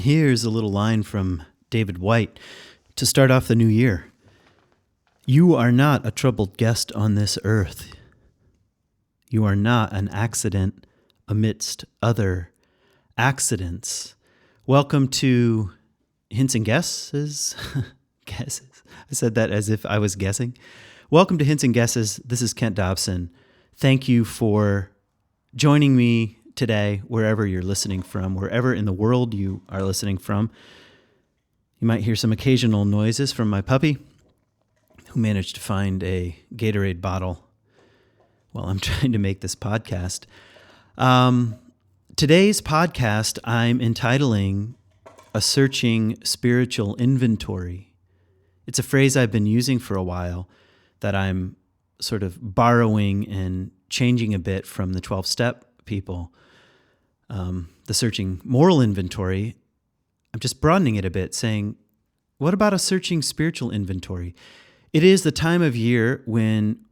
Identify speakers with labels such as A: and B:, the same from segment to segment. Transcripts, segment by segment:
A: Here's a little line from David White to start off the new year. You are not a troubled guest on this earth. You are not an accident amidst other accidents. Welcome to Hints and Guesses. Guesses. I said that as if I was guessing. Welcome to Hints and Guesses. This is Kent Dobson. Thank you for joining me today, wherever you're listening from, wherever in the world you are listening from. You might hear some occasional noises from my puppy, who managed to find a Gatorade bottle while I'm trying to make this podcast. Today's podcast I'm entitling A Searching Spiritual Inventory. It's a phrase I've been using for a while that I'm sort of borrowing and changing a bit from the 12-step people. The searching moral inventory, I'm just broadening it a bit, saying, what about a searching spiritual inventory? It is the time of year when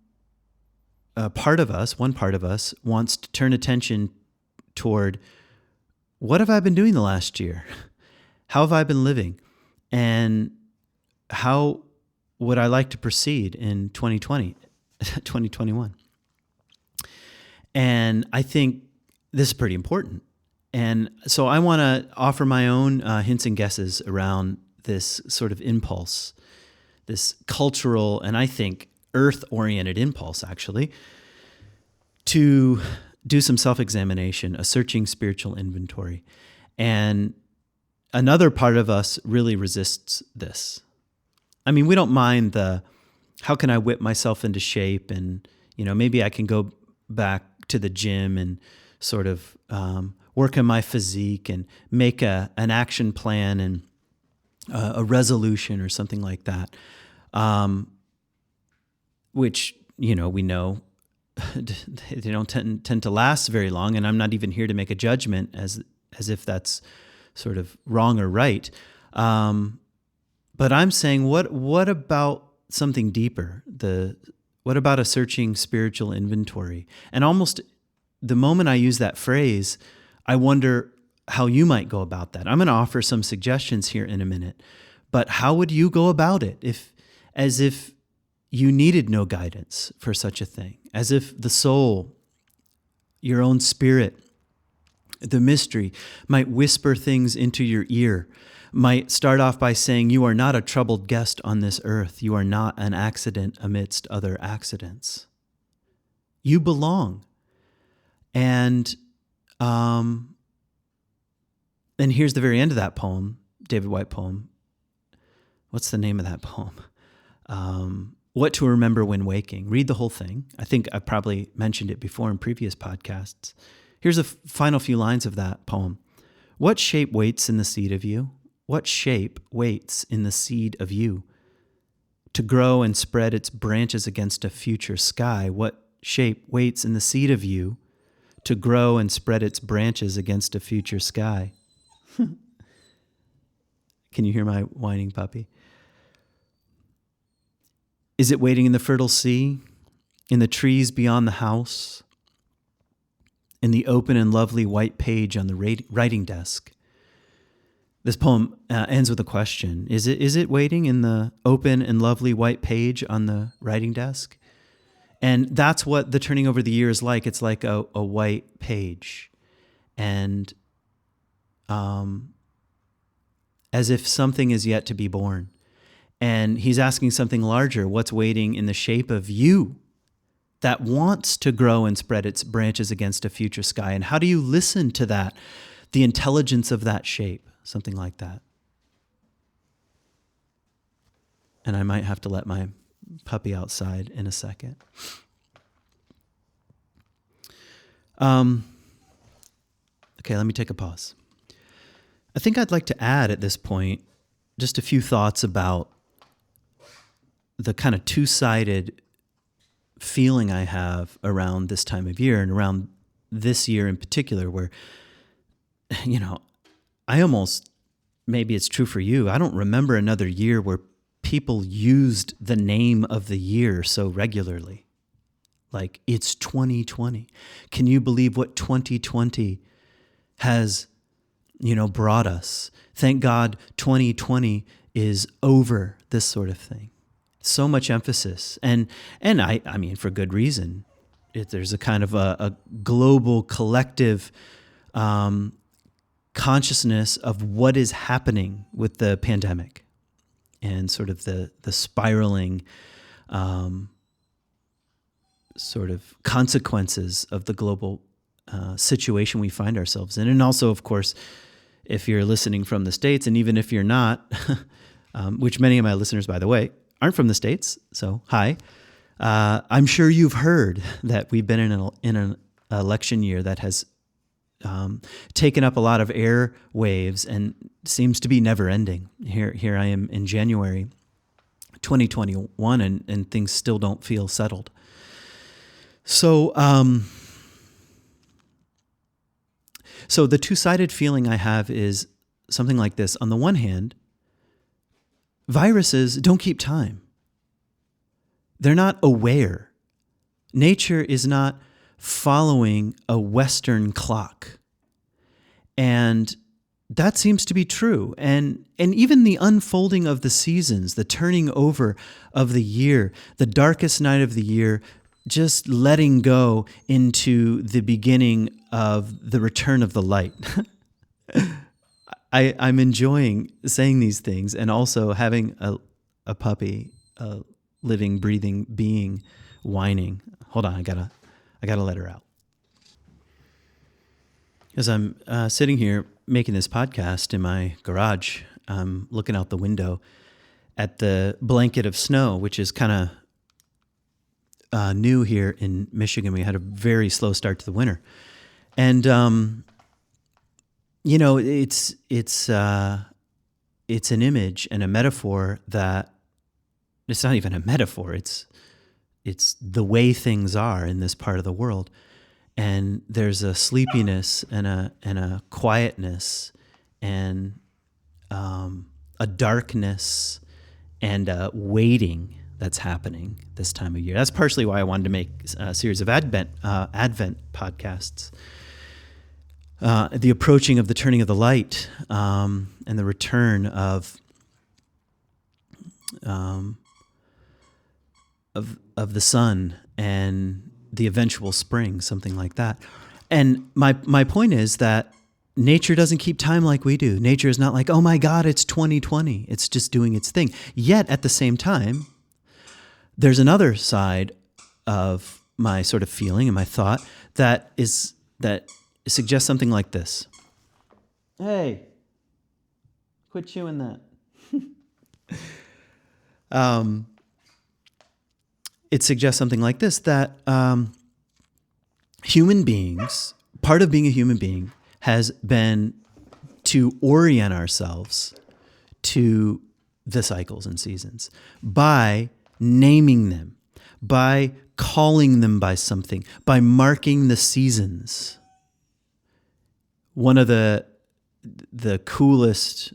A: one part of us wants to turn attention toward, what have I been doing the last year? How have I been living? And how would I like to proceed in 2021? And I think this is pretty important. And so I want to offer my own hints and guesses around this sort of impulse, this cultural and I think earth-oriented impulse, actually, to do some self-examination, a searching spiritual inventory. And another part of us really resists this. I mean, we don't mind how can I whip myself into shape, and maybe I can go back to the gym and sort of work on my physique and make an action plan and a resolution or something like that, which we know they don't tend to last very long. And I'm not even here to make a judgment as if that's sort of wrong or right. But I'm saying, what about something deeper? What about a searching spiritual inventory? And almost the moment I use that phrase, I wonder how you might go about that. I'm going to offer some suggestions here in a minute, but how would you go about it as if you needed no guidance for such a thing, as if the soul, your own spirit, the mystery might whisper things into your ear, might start off by saying, you are not a troubled guest on this earth. You are not an accident amidst other accidents. You belong. And here's the very end of that poem, David White poem. What's the name of that poem? What to Remember When Waking. Read the whole thing. I think I've probably mentioned it before in previous podcasts. Here's the final few lines of that poem. What shape waits in the seed of you? What shape waits in the seed of you to grow and spread its branches against a future sky? What shape waits in the seed of you to grow and spread its branches against a future sky? Can you hear my whining puppy? Is it waiting in the fertile sea, in the trees beyond the house, in the open and lovely white page on the writing desk? This poem ends with a question. Is it waiting in the open and lovely white page on the writing desk? And that's what the turning over the year is like. It's like a white page. And as if something is yet to be born. And he's asking something larger. What's waiting in the shape of you that wants to grow and spread its branches against a future sky? And how do you listen to that, the intelligence of that shape? Something like that. And I might have to let my puppy outside in a second. Okay, let me take a pause. I think I'd like to add at this point just a few thoughts about the kind of two-sided feeling I have around this time of year and around this year in particular, where, I almost, maybe it's true for you, I don't remember another year where people used the name of the year so regularly. Like, it's 2020. Can you believe what 2020 has brought us. Thank God 2020 is over, this sort of thing. So much emphasis. And I mean, for good reason. There's a kind of a global collective consciousness of what is happening with the pandemic and sort of the spiraling sort of consequences of the global situation we find ourselves in. And also, of course, if you're listening from the States, and even if you're not, which many of my listeners, by the way, aren't from the States, so hi. I'm sure you've heard that we've been in an election year that has taken up a lot of air waves and seems to be never ending. Here I am in January 2021, and things still don't feel settled. So, so the two-sided feeling I have is something like this. On the one hand, viruses don't keep time. They're not aware. Nature is not following a Western clock. And that seems to be true. And even the unfolding of the seasons, the turning over of the year, the darkest night of the year, just letting go into the beginning of the return of the light. I'm enjoying saying these things, and also having a puppy, a living, breathing being, whining. Hold on, I gotta let her out. As I'm sitting here making this podcast in my garage, I'm looking out the window at the blanket of snow, which is kind of new here in Michigan. We had a very slow start to the winter, and it's an image and a metaphor that it's not even a metaphor. It's the way things are in this part of the world, and there's a sleepiness and a quietness and a darkness and a waiting that's happening this time of year. That's partially why I wanted to make a series of Advent podcasts. The approaching of the turning of the light and the return of the sun and the eventual spring, something like that. And my point is that nature doesn't keep time like we do. Nature is not like, oh my God, it's 2020. It's just doing its thing. Yet at the same time, there's another side of my sort of feeling and my thought that suggests something like this. Hey, quit chewing that. It suggests something like this, that human beings, part of being a human being has been to orient ourselves to the cycles and seasons by naming them, by calling them by something, by marking the seasons. One of the coolest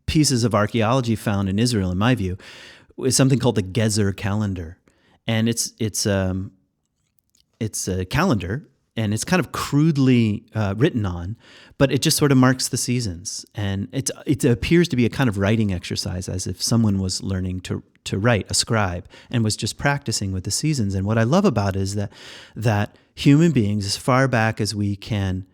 A: pieces of archaeology found in Israel, in my view, is something called the Gezer calendar, and it's a calendar, and it's kind of crudely written on, but it just sort of marks the seasons, and it appears to be a kind of writing exercise, as if someone was learning to write, a scribe, and was just practicing with the seasons. And what I love about it is that human beings, as far back as we can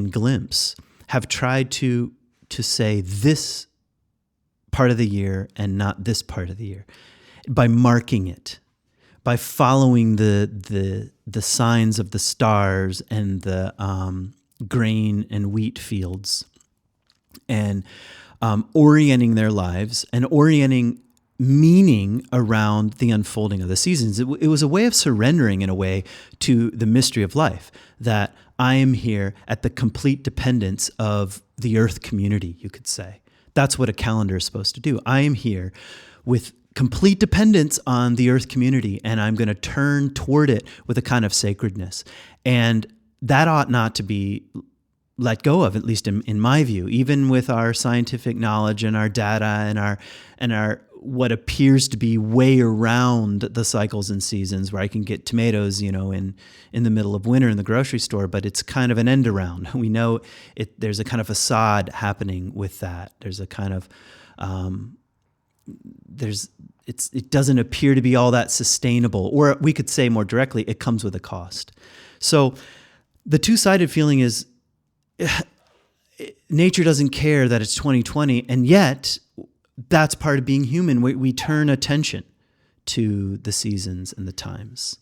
A: glimpse, have tried to say this part of the year and not this part of the year, by marking it, by following the signs of the stars and the grain and wheat fields, and orienting their lives and orienting meaning around the unfolding of the seasons. It was a way of surrendering, in a way, to the mystery of life, that I am here at the complete dependence of the earth community, you could say. That's what a calendar is supposed to do. I am here with complete dependence on the earth community, and I'm going to turn toward it with a kind of sacredness. And that ought not to be let go of, at least in my view, even with our scientific knowledge and our data and our what appears to be way around the cycles and seasons, where I can get tomatoes, in the middle of winter in the grocery store, but it's kind of an end around. We know there's a kind of facade happening with that. There's a kind of it doesn't appear to be all that sustainable, or we could say more directly, it comes with a cost. So the two-sided feeling is nature doesn't care that it's 2020, and yet that's part of being human. We turn attention to the seasons and the times.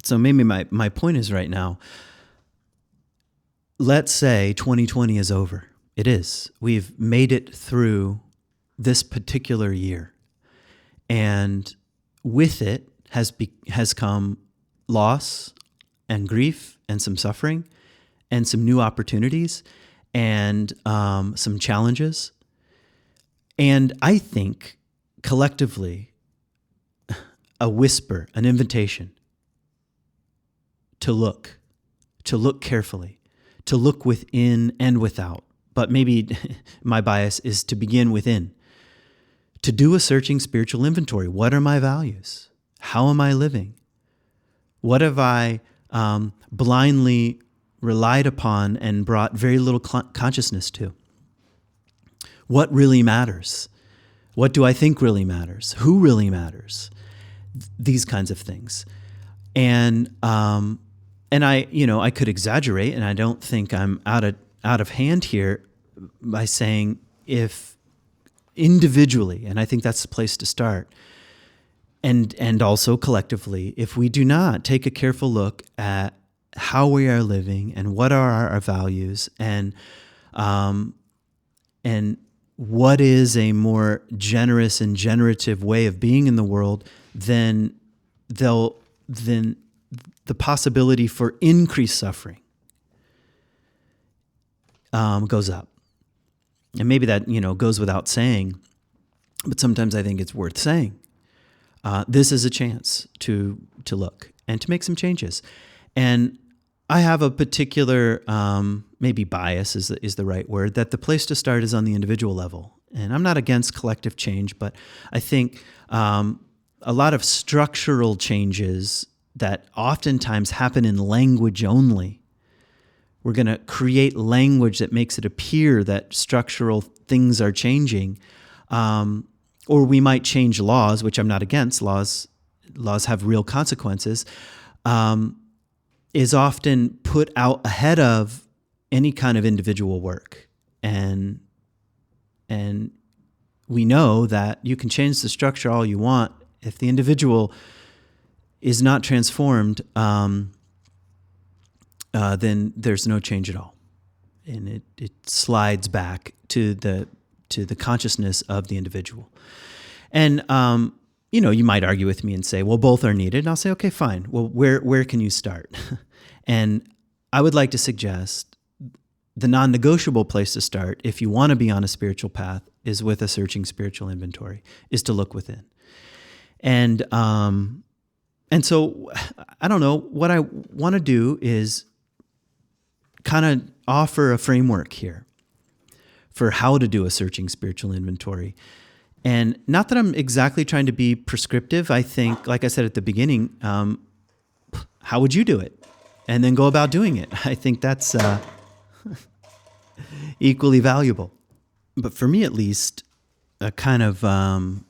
A: So maybe my point is right now, let's say 2020 is over. It is. We've made it through this particular year. And with it has come loss and grief and some suffering and some new opportunities and some challenges. And I think collectively, a whisper, an invitation to look carefully, to look within and without. But maybe my bias is to begin within, to do a searching spiritual inventory. What are my values? How am I living? What have I blindly relied upon and brought very little consciousness to? What really matters? What do I think really matters? Who really matters? These kinds of things. And I could exaggerate, and I don't think I'm out of hand here by saying if individually, and I think that's the place to start, and also collectively, if we do not take a careful look at how we are living and what are our values and what is a more generous and generative way of being in the world, then the possibility for increased suffering goes up. And maybe that, goes without saying, but sometimes I think it's worth saying. This is a chance to look and to make some changes. And I have a particular, maybe bias is the right word, that the place to start is on the individual level. And I'm not against collective change, but I think a lot of structural changes that oftentimes happen in language only. We're going to create language that makes it appear that structural things are changing. Or we might change laws, which I'm not against. Laws have real consequences. Is often put out ahead of any kind of individual work. And we know that you can change the structure all you want. If the individual is not transformed, then there's no change at all. And it slides back to the consciousness of the individual. And, you might argue with me and say, well, both are needed. And I'll say, okay, fine. Well, where can you start? And I would like to suggest the non-negotiable place to start, if you want to be on a spiritual path, is with a searching spiritual inventory, is to look within. And so, I don't know, what I want to do is kind of offer a framework here for how to do a searching spiritual inventory. And not that I'm exactly trying to be prescriptive. I think, like I said at the beginning, how would you do it? And then go about doing it. I think that's equally valuable. But for me, at least, a kind of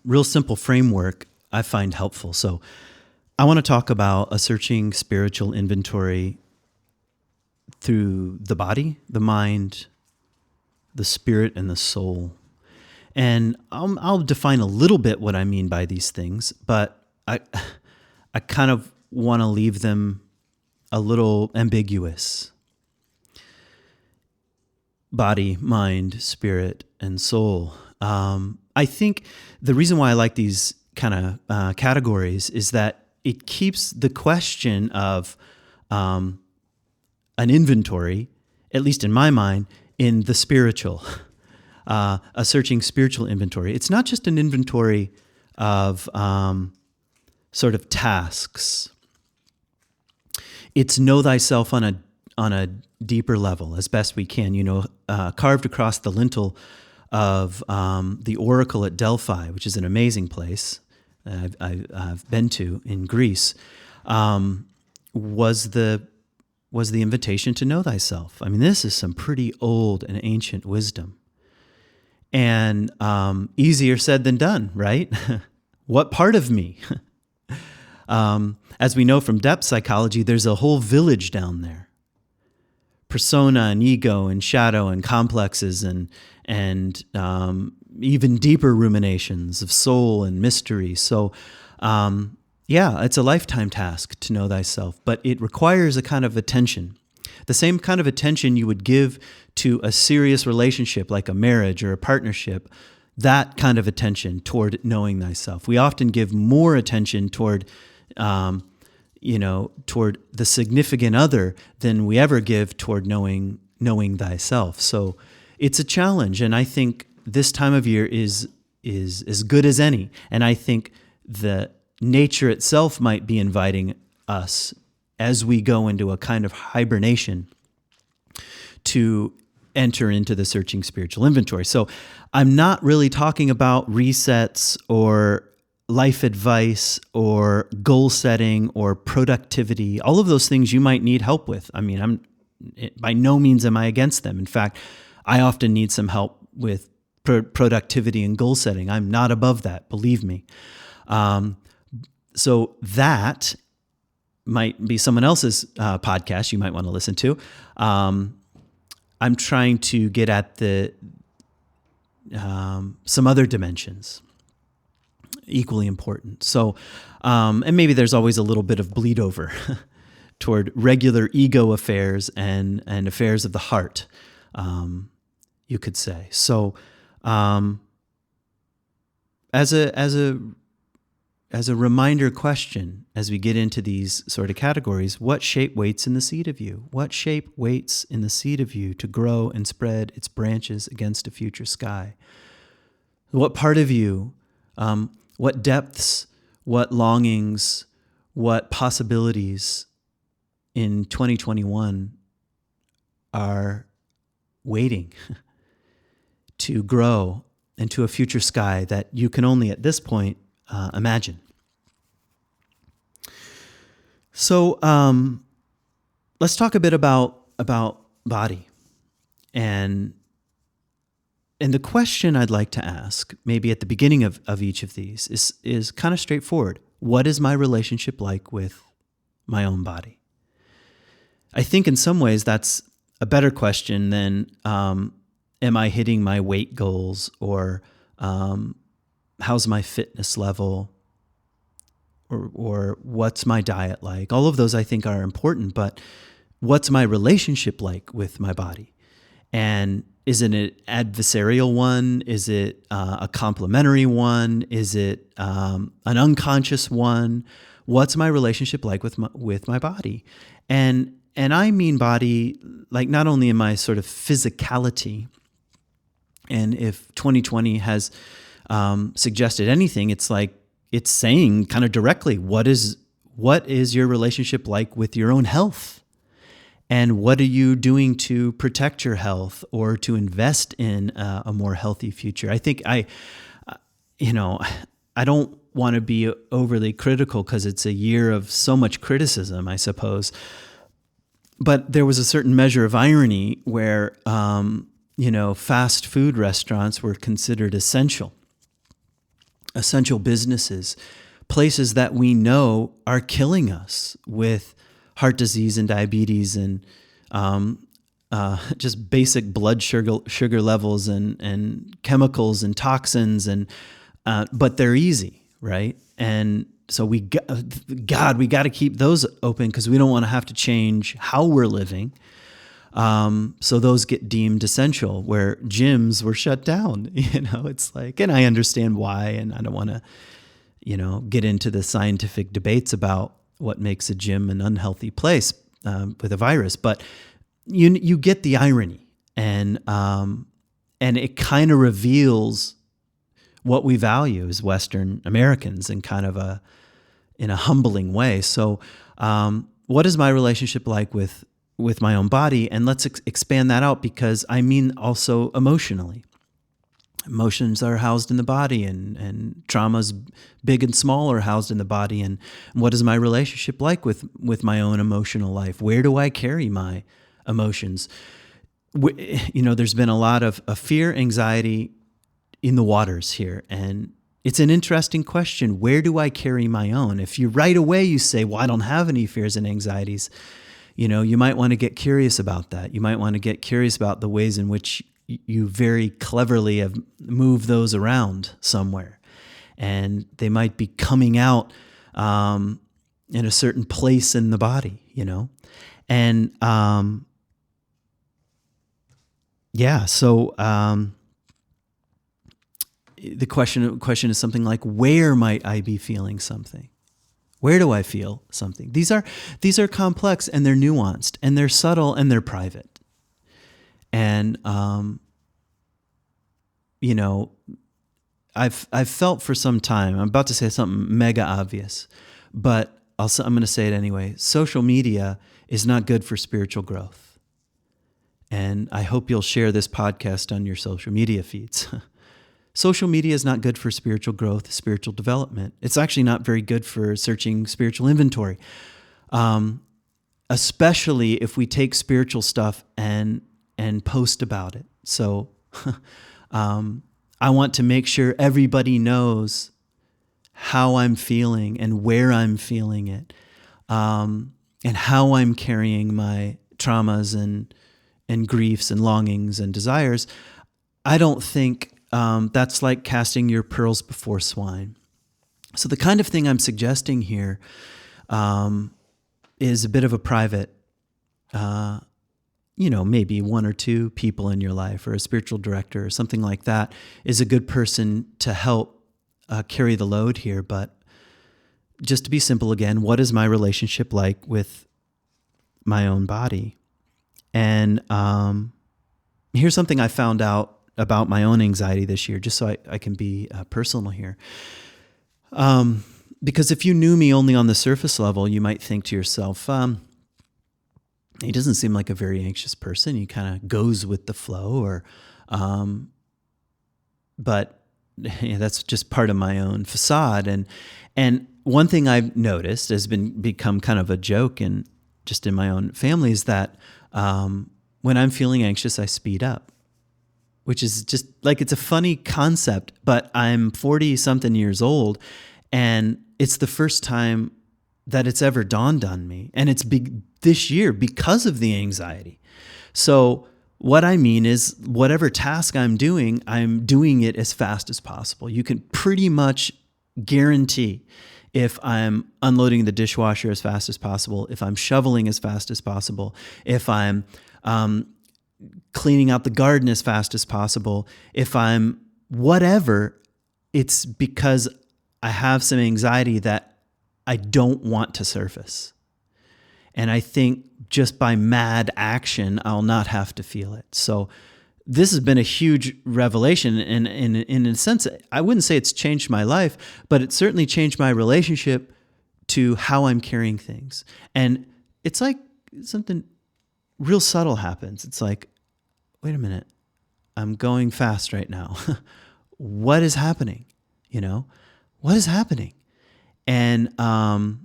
A: real simple framework I find helpful. So I want to talk about a searching spiritual inventory through the body, the mind, the spirit, and the soul. And I'll define a little bit what I mean by these things, but I kind of want to leave them a little ambiguous. Body, mind, spirit, and soul. I think the reason why I like these kind of categories is that it keeps the question of an inventory, at least in my mind, in the spiritual, a searching spiritual inventory. It's not just an inventory of sort of tasks. It's know thyself on a deeper level as best we can. Carved across the lintel of the Oracle at Delphi, which is an amazing place I've been to in Greece, was the invitation to know thyself. I mean, this is some pretty old and ancient wisdom, and easier said than done, right? What part of me? As we know from depth psychology, there's a whole village down there. Persona and ego and shadow and complexes and even deeper ruminations of soul and mystery. So, it's a lifetime task to know thyself, but it requires a kind of attention. The same kind of attention you would give to a serious relationship like a marriage or a partnership, that kind of attention toward knowing thyself. We often give more attention toward the significant other than we ever give toward knowing thyself. So it's a challenge, and I think this time of year is as good as any. And I think the nature itself might be inviting us as we go into a kind of hibernation to enter into the searching spiritual inventory. So I'm not really talking about resets or life advice or goal setting or productivity, all of those things you might need help with. I mean, by no means am I against them. In fact, I often need some help with productivity and goal setting. I'm not above that, believe me. So that might be someone else's podcast you might want to listen to. I'm trying to get at some other dimensions equally important. So, and maybe there's always a little bit of bleed over toward regular ego affairs and affairs of the heart, you could say. So, as a reminder question, as we get into these sort of categories, what shape waits in the seed of you? What shape waits in the seed of you to grow and spread its branches against a future sky? What part of you, what depths, what longings, what possibilities in 2021 are waiting to grow into a future sky that you can only at this point imagine? So let's talk a bit about body. And the question I'd like to ask, maybe at the beginning of each of these, is kind of straightforward. What is my relationship like with my own body? I think in some ways that's a better question than am I hitting my weight goals, or how's my fitness level, or what's my diet like? All of those I think are important, but what's my relationship like with my body? And is it an adversarial one? Is it a complementary one? Is it an unconscious one? What's my relationship like with my body? And I mean body, like not only in my sort of physicality. And if 2020 has suggested anything, it's like it's saying kind of directly, what is your relationship like with your own health? And what are you doing to protect your health or to invest in a more healthy future? I think I don't want to be overly critical because it's a year of so much criticism, I suppose. But there was a certain measure of irony where, fast food restaurants were considered essential businesses, places that we know are killing us with heart disease and diabetes and just basic blood sugar levels and chemicals and toxins, but they're easy, right? And so we got to keep those open because we don't want to have to change how we're living. So those get deemed essential, where gyms were shut down. It's like, and I understand why, and I don't want to, get into the scientific debates about what makes a gym an unhealthy place with a virus, but you get the irony, and it kind of reveals what we value as Western Americans in kind of in a humbling way. So, what is my relationship like with my own body? And let's expand that out, because I mean also emotionally. Emotions are housed in the body, and traumas, big and small, are housed in the body. And what is my relationship like with my own emotional life? Where do I carry my emotions? There's been a lot of fear, anxiety in the waters here. And it's an interesting question. Where do I carry my own? If you right away you say, well, I don't have any fears and anxieties, you might want to get curious about that. You might want to get curious about the ways in which you very cleverly have moved those around somewhere. And they might be coming out in a certain place in the body, And the question is something like, where might I be feeling something? Where do I feel something? These are complex, and they're nuanced, and they're subtle, and they're private. And I've felt for some time, I'm about to say something mega obvious, but I'm going to say it anyway. Social media is not good for spiritual growth. And I hope you'll share this podcast on your social media feeds. Social media is not good for spiritual growth, spiritual development. It's actually not very good for searching spiritual inventory, especially if we take spiritual stuff and post about it. So I want to make sure everybody knows how I'm feeling and where I'm feeling it, and how I'm carrying my traumas and griefs and longings and desires. I don't think that's like casting your pearls before swine. So the kind of thing I'm suggesting here is a bit of a private, maybe one or two people in your life, or a spiritual director or something like that is a good person to help carry the load here. But just to be simple again, what is my relationship like with my own body? And here's something I found out about my own anxiety this year, just so I can be personal here. Because if you knew me only on the surface level, you might think to yourself, he doesn't seem like a very anxious person. He kind of goes with the flow, but that's just part of my own facade. And one thing I've noticed has become kind of a joke and just in my own family is that when I'm feeling anxious, I speed up, which is just like, it's a funny concept, but I'm 40 something years old, and it's the first time that it's ever dawned on me. And it's this year because of the anxiety. So what I mean is, whatever task I'm doing it as fast as possible. You can pretty much guarantee if I'm unloading the dishwasher as fast as possible, if I'm shoveling as fast as possible, if I'm cleaning out the garden as fast as possible, if I'm whatever, it's because I have some anxiety that I don't want to surface. And I think just by mad action, I'll not have to feel it. So this has been a huge revelation. And in a sense, I wouldn't say it's changed my life, but it certainly changed my relationship to how I'm carrying things. And it's like something real subtle happens. It's like, wait a minute, I'm going fast right now. What is happening? What is happening? And, I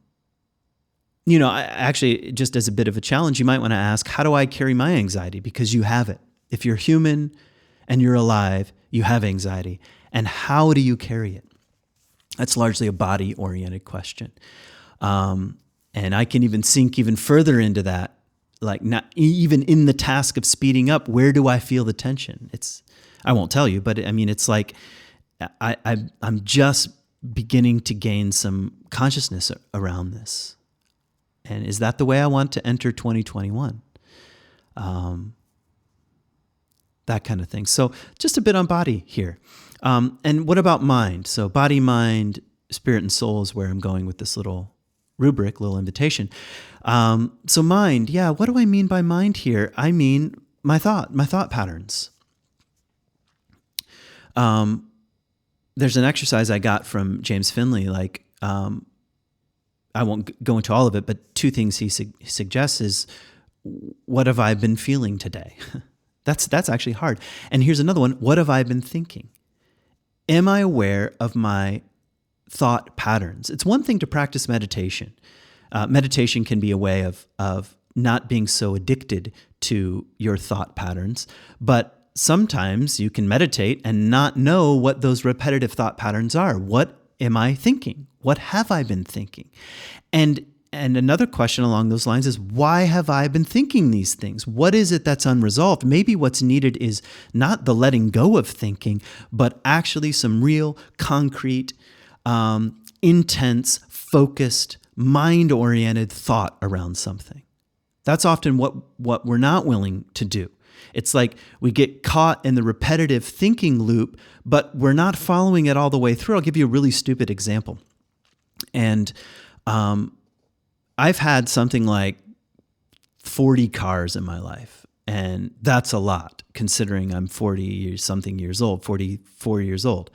A: actually, just as a bit of a challenge, you might want to ask, how do I carry my anxiety? Because you have it. If you're human and you're alive, you have anxiety. And how do you carry it? That's largely a body-oriented question. And I can even sink even further into that, like not even in the task of speeding up, where do I feel the tension? I won't tell you, but I mean, it's like I'm just beginning to gain some consciousness around this. And is that the way I want to enter 2021? That kind of thing. So just a bit on body here. And what about mind? So body, mind, spirit, and soul is where I'm going with this little rubric, little invitation. So mind, what do I mean by mind here? I mean my thought patterns. There's an exercise I got from James Finley, I won't go into all of it, but two things he suggests is, what have I been feeling today? That's actually hard. And here's another one. What have I been thinking? am I aware of my thought patterns? It's one thing to practice meditation. Meditation can be a way of not being so addicted to your thought patterns, but sometimes you can meditate and not know what those repetitive thought patterns are. What am I thinking? What have I been thinking? And another question along those lines is, why have I been thinking these things? What is it that's unresolved? Maybe what's needed is not the letting go of thinking, but actually some real, concrete, intense, focused, mind-oriented thought around something. That's often what we're not willing to do. It's like we get caught in the repetitive thinking loop, but we're not following it all the way through. I'll give you a really stupid example. And I've had something like 40 cars in my life, and that's a lot considering I'm 44 years old.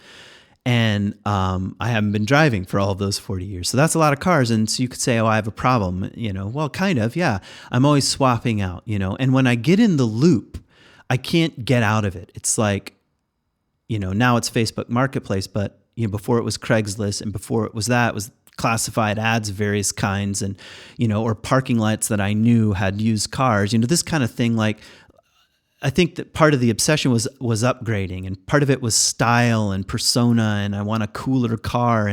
A: And I haven't been driving for all of those 40 years. So that's a lot of cars. And so you could say, oh, I have a problem. Well, kind of, yeah. I'm always swapping out, and when I get in the loop, I can't get out of it. It's like, now it's Facebook Marketplace, but before it was Craigslist, and before it was classified ads of various kinds, and or parking lots that I knew had used cars, this kind of thing. Like, I think that part of the obsession was upgrading, and part of it was style and persona, and I want a cooler car.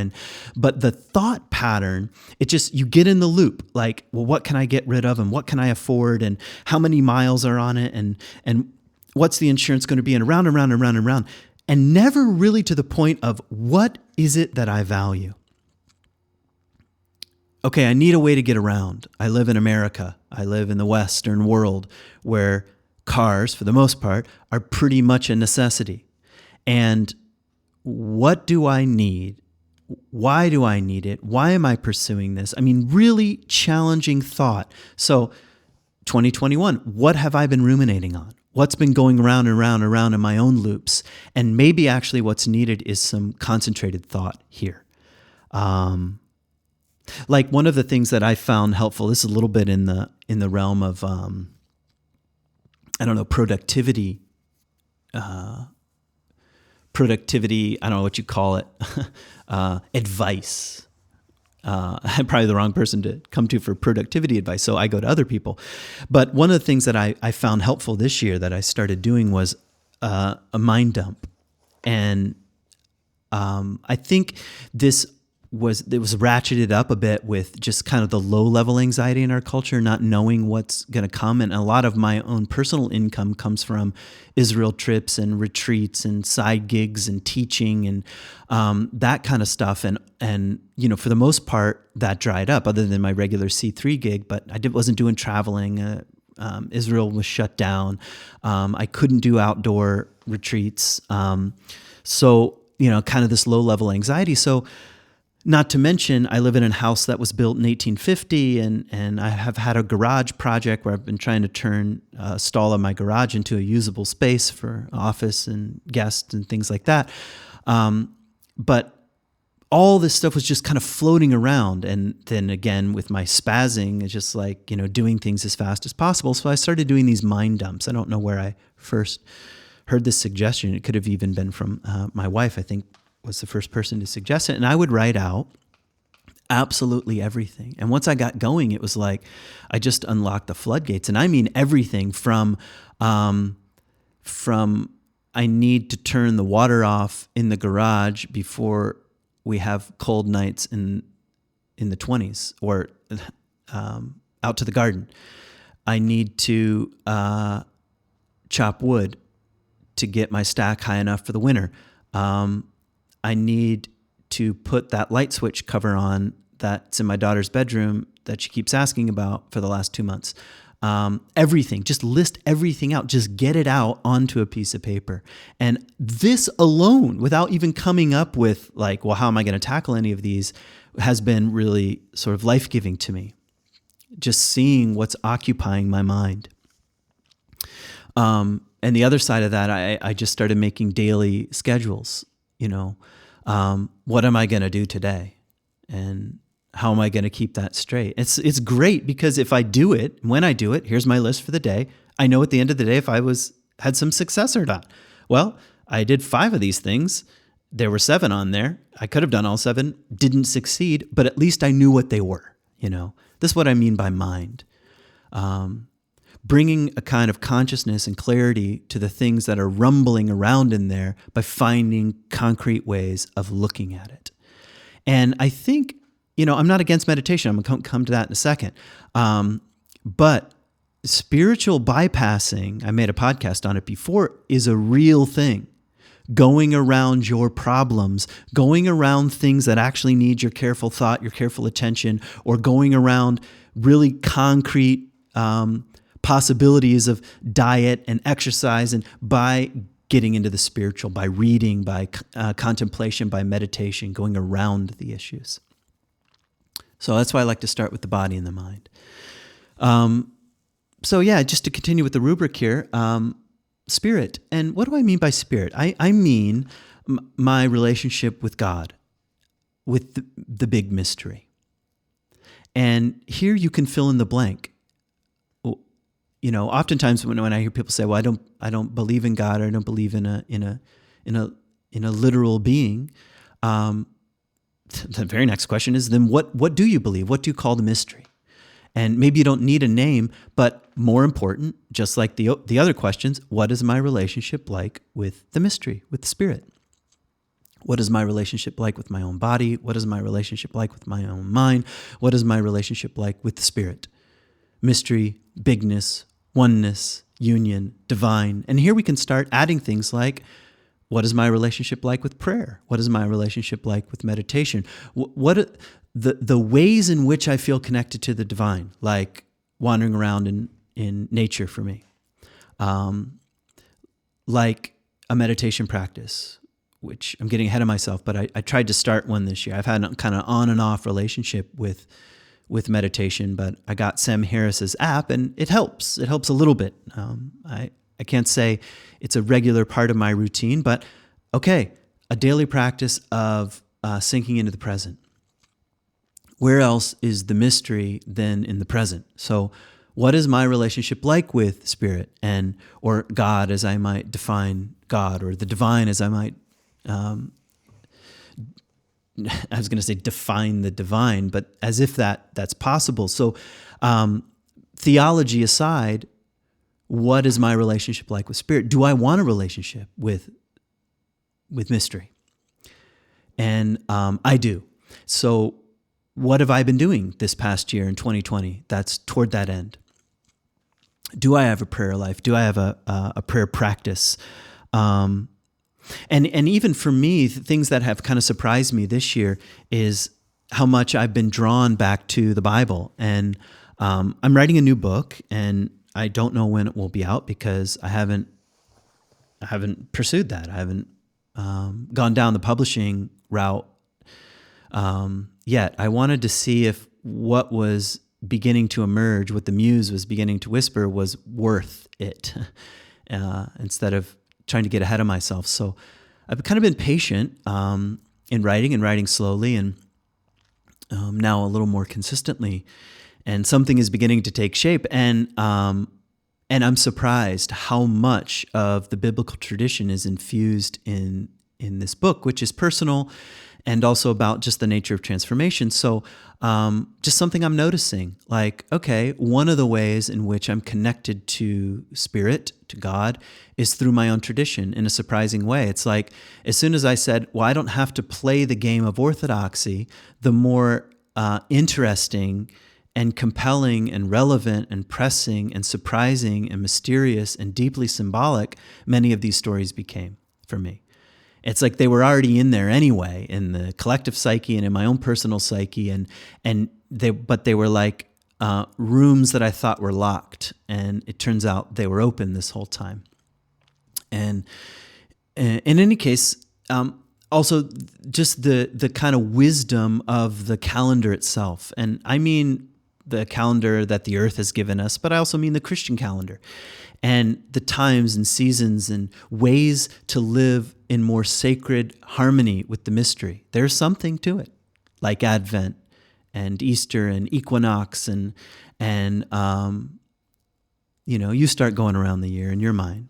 A: But the thought pattern, you get in the loop, like, well, what can I get rid of, and what can I afford, and how many miles are on it, and what's the insurance going to be, and around and round and round and round, and never really to the point of, what is it that I value? Okay, I need a way to get around. I live in America. I live in the Western world, where cars, for the most part, are pretty much a necessity. And what do I need? Why do I need it? Why am I pursuing this? I mean, really challenging thought. So 2021, what have I been ruminating on? What's been going around and around and around in my own loops? And maybe actually what's needed is some concentrated thought here. Like, one of the things that I found helpful, this is a little bit in the realm of, productivity, I don't know what you call it, advice. I'm probably the wrong person to come to for productivity advice, so I go to other people. But one of the things that I found helpful this year that I started doing was a mind dump. And I think it was ratcheted up a bit with just kind of the low-level anxiety in our culture, not knowing what's going to come. And a lot of my own personal income comes from Israel trips and retreats and side gigs and teaching and that kind of stuff. And for the most part, that dried up, other than my regular C3 gig. But I wasn't doing traveling. Israel was shut down. I couldn't do outdoor retreats. So kind of this low-level anxiety. So, not to mention, I live in a house that was built in 1850, and I have had a garage project where I've been trying to turn a stall of my garage into a usable space for office and guests and things like that. But all this stuff was just kind of floating around. And then again, with my spazzing, it's just like, doing things as fast as possible. So I started doing these mind dumps. I don't know where I first heard this suggestion. It could have even been from my wife, I think, was the first person to suggest it. And I would write out absolutely everything. And once I got going, it was like I just unlocked the floodgates. And I mean everything from I need to turn the water off in the garage before we have cold nights in the 20s, or out to the garden. I need to chop wood to get my stack high enough for the winter. I need to put that light switch cover on that's in my daughter's bedroom that she keeps asking about for the last 2 months. Everything, just list everything out, just get it out onto a piece of paper. And this alone, without even coming up with like, well, how am I going to tackle any of these, has been really sort of life-giving to me. Just seeing what's occupying my mind. And the other side of that, I just started making daily schedules. What am I going to do today? And how am I going to keep that straight? It's great because if I do it, when I do it, here's my list for the day. I know at the end of the day if I had some success or not. Well, I did 5 of these things, there were 7 on there. I could have done all 7, didn't succeed, but at least I knew what they were. This is what I mean by mind. Bringing a kind of consciousness and clarity to the things that are rumbling around in there by finding concrete ways of looking at it. And I think, I'm not against meditation. I'm going to come to that in a second. But spiritual bypassing, I made a podcast on it before, is a real thing. Going around your problems, going around things that actually need your careful thought, your careful attention, or going around really concrete possibilities of diet and exercise, and by getting into the spiritual, by reading, by contemplation, by meditation, going around the issues. So that's why I like to start with the body and the mind. So yeah, just to continue with the rubric here, spirit. And what do I mean by spirit? I mean my relationship with God, with the big mystery. And here you can fill in the blank. Oftentimes when I hear people say, "Well, I don't believe in God, or I don't believe in a literal being," the very next question is, then what do you believe? What do you call the mystery? And maybe you don't need a name, but more important, just like the other questions, what is my relationship like with the mystery, with the spirit? What is my relationship like with my own body? What is my relationship like with my own mind? What is my relationship like with the spirit? Mystery, bigness, oneness, union, divine. And here we can start adding things like, what is my relationship like with prayer? What is my relationship like with meditation? What the ways in which I feel connected to the divine, like wandering around in nature for me, like a meditation practice, which I'm getting ahead of myself, but I tried to start one this year. I've had a kind of on and off relationship with meditation, but I got Sam Harris's app, and it helps. It helps a little bit. I can't say it's a regular part of my routine, but okay, a daily practice of sinking into the present. Where else is the mystery than in the present? So what is my relationship like with spirit or God, as I might define God, or the divine as I might, I was going to say define the divine, but as if that's possible. So theology aside, what is my relationship like with spirit? Do I want a relationship with mystery? And I do. So what have I been doing this past year in 2020 that's toward that end? Do I have a prayer life? Do I have a prayer practice? And even for me, things that have kind of surprised me this year is how much I've been drawn back to the Bible. And I'm writing a new book, and I don't know when it will be out because I haven't pursued that. I haven't gone down the publishing route yet. I wanted to see if what was beginning to emerge, what the muse was beginning to whisper, was worth it, instead of trying to get ahead of myself. So I've kind of been patient in writing slowly, and now a little more consistently. And something is beginning to take shape. And I'm surprised how much of the biblical tradition is infused in this book, which is personal and also about just the nature of transformation. So just something I'm noticing, like, okay, one of the ways in which I'm connected to spirit, to God, is through my own tradition in a surprising way. It's like, as soon as I said, well, I don't have to play the game of orthodoxy, the more interesting and compelling and relevant and pressing and surprising and mysterious and deeply symbolic many of these stories became for me. It's like they were already in there anyway, in the collective psyche and in my own personal psyche, but they were like rooms that I thought were locked, and it turns out they were open this whole time. And in any case, also just the kind of wisdom of the calendar itself, and I mean the calendar that the earth has given us, but I also mean the Christian calendar, and the times and seasons and ways to live in more sacred harmony with the mystery. There's something to it, like Advent and Easter and equinox and you start going around the year in your mind.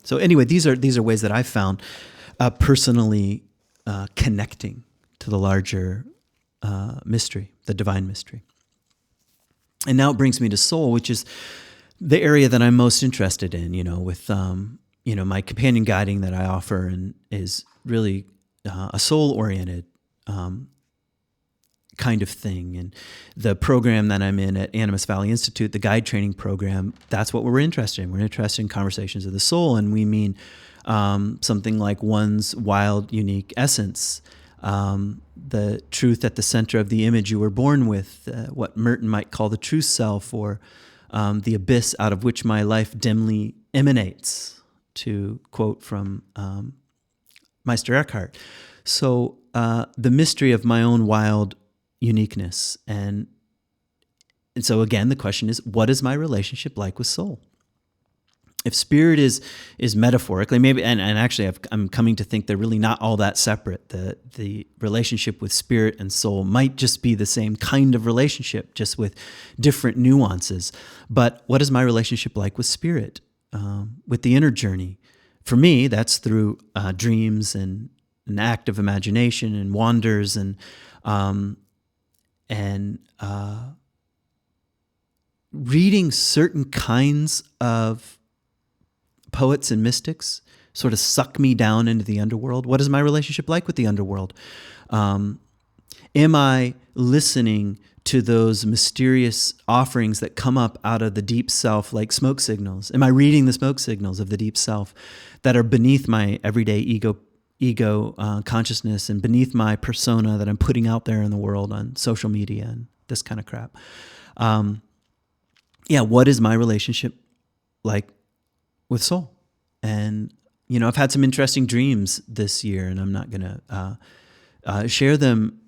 A: So anyway, these are ways that I found personally connecting to the larger mystery, the divine mystery. And now it brings me to soul, which is the area that I'm most interested in, with, my companion guiding that I offer and is really a soul-oriented kind of thing. And the program that I'm in at Animas Valley Institute, the guide training program, that's what we're interested in. We're interested in conversations of the soul, and we mean something like one's wild, unique essence, the truth at the center of the image you were born with, what Merton might call the true self, or the abyss out of which my life dimly emanates, to quote from Meister Eckhart. So the mystery of my own wild uniqueness. And so again, the question is, what is my relationship like with soul? If spirit is metaphorically, maybe, and actually I'm coming to think they're really not all that separate. The relationship with spirit and soul might just be the same kind of relationship, just with different nuances. But what is my relationship like with spirit, with the inner journey? For me, that's through dreams and an active imagination and wanders and reading certain kinds of poets and mystics sort of suck me down into the underworld. What is my relationship like with the underworld? Am I listening to those mysterious offerings that come up out of the deep self like smoke signals? Am I reading the smoke signals of the deep self that are beneath my everyday ego consciousness and beneath my persona that I'm putting out there in the world on social media and this kind of crap? What is my relationship like with soul? And, I've had some interesting dreams this year, and I'm not going to share them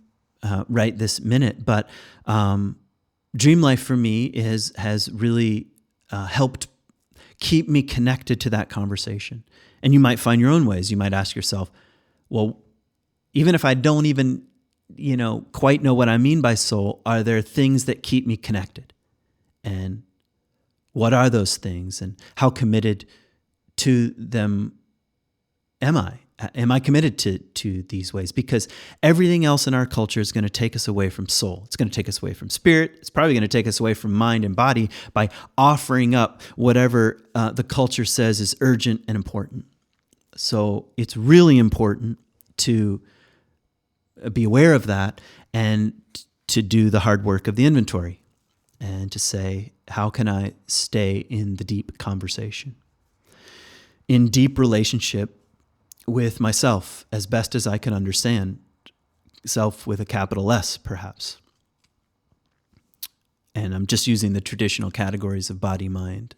A: right this minute, but dream life for me has really helped keep me connected to that conversation. And you might find your own ways. You might ask yourself, well, even if I don't even, quite know what I mean by soul, are there things that keep me connected? And what are those things, and how committed to them am I? Am I committed to these ways? Because everything else in our culture is going to take us away from soul. It's going to take us away from spirit. It's probably going to take us away from mind and body by offering up whatever the culture says is urgent and important. So it's really important to be aware of that and to do the hard work of the inventory and to say, how can I stay in the deep conversation, in deep relationship with myself as best as I can understand, self with a capital S, perhaps. And I'm just using the traditional categories of body, mind,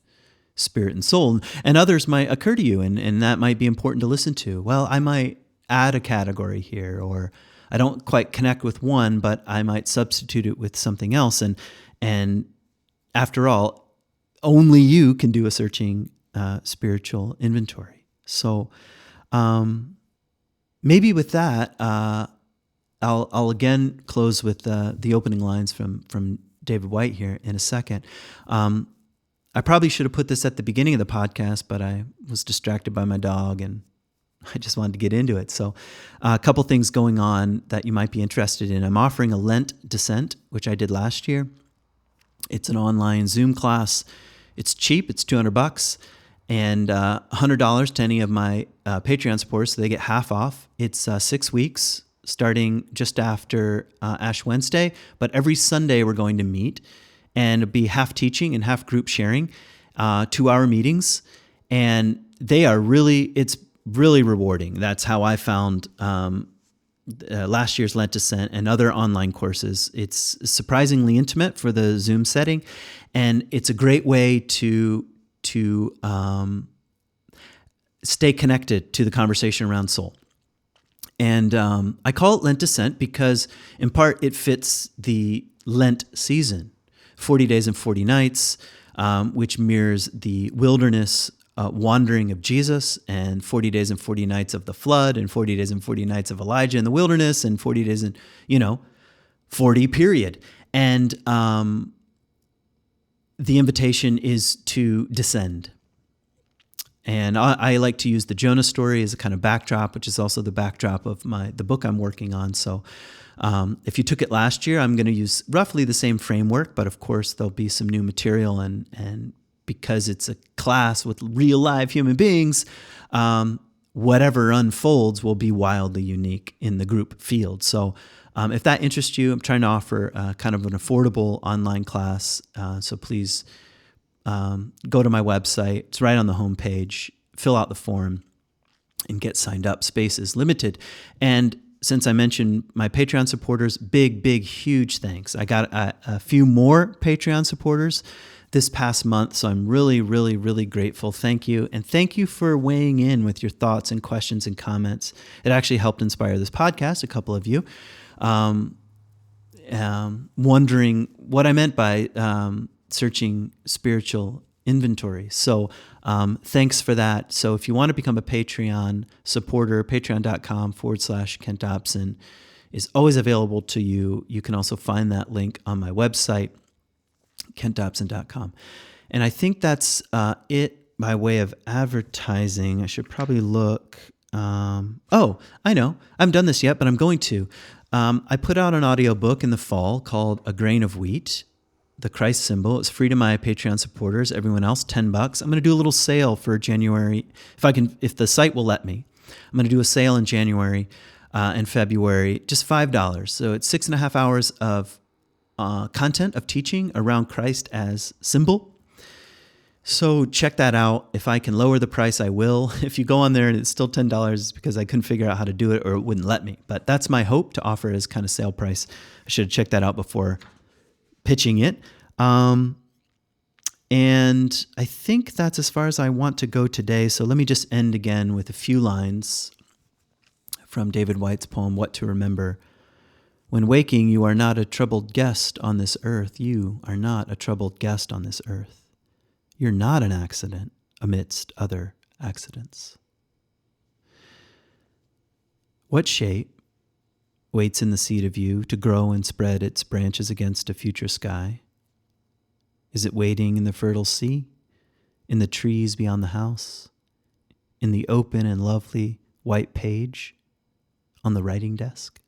A: spirit, and soul. And others might occur to you, and that might be important to listen to. Well, I might add a category here, or I don't quite connect with one, but I might substitute it with something else. And after all, only you can do a searching spiritual inventory. So maybe with that, I'll again close with the opening lines from David Whyte here in a second. I probably should have put this at the beginning of the podcast, but I was distracted by my dog and I just wanted to get into it. So a couple things going on that you might be interested in. I'm offering a Lent Descent, which I did last year. It's an online Zoom class. It's cheap. It's $200 and $100 to any of my Patreon supporters, so they get half off. It's 6 weeks starting just after Ash Wednesday, but every Sunday we're going to meet and it'll be half teaching and half group sharing, 2-hour meetings. And it's really rewarding. That's how I found last year's Lent Descent and other online courses. It's surprisingly intimate for the Zoom setting, and it's a great way to stay connected to the conversation around soul. And I call it Lent Descent because, in part, it fits the Lent season, 40 days and 40 nights, which mirrors the wilderness wandering of Jesus, and 40 days and 40 nights of the flood, and 40 days and 40 nights of Elijah in the wilderness, and 40 days and, 40 period. And the invitation is to descend. And I like to use the Jonah story as a kind of backdrop, which is also the backdrop of the book I'm working on. So if you took it last year, I'm going to use roughly the same framework, but of course there'll be some new material. And because it's a class with real live human beings, whatever unfolds will be wildly unique in the group field. So if that interests you, I'm trying to offer kind of an affordable online class. So please go to my website. It's right on the homepage. Fill out the form and get signed up. Space is limited. And since I mentioned my Patreon supporters, big, huge thanks. I got a few more Patreon supporters this past month, so I'm really, really grateful. Thank you. And thank you for weighing in with your thoughts and questions and comments. It actually helped inspire this podcast, a couple of you, wondering what I meant by searching spiritual inventory. So thanks for that. So if you want to become a Patreon supporter, patreon.com/Kent Dobson is always available to you. You can also find that link on my website, KentDobson.com. And I think that's it by way of advertising. I should probably look. Oh, I know. I haven't done this yet, but I'm going to. I put out an audiobook in the fall called A Grain of Wheat, the Christ Symbol. It's free to my Patreon supporters. Everyone else, $10. I'm going to do a little sale for January, if the site will let me. I'm going to do a sale in January and February, just $5. So it's 6.5 hours of content of teaching around Christ as symbol. So check that out. If I can lower the price, I will. If you go on there and it's still $10, it's because I couldn't figure out how to do it or it wouldn't let me. But that's my hope, to offer it as kind of sale price. I should have checked that out before pitching it. And I think that's as far as I want to go today. So let me just end again with a few lines from David Whyte's poem, What to Remember. When waking, you are not a troubled guest on this earth. You are not a troubled guest on this earth. You're not an accident amidst other accidents. What shape waits in the seed of you to grow and spread its branches against a future sky? Is it waiting in the fertile sea, in the trees beyond the house, in the open and lovely white page on the writing desk?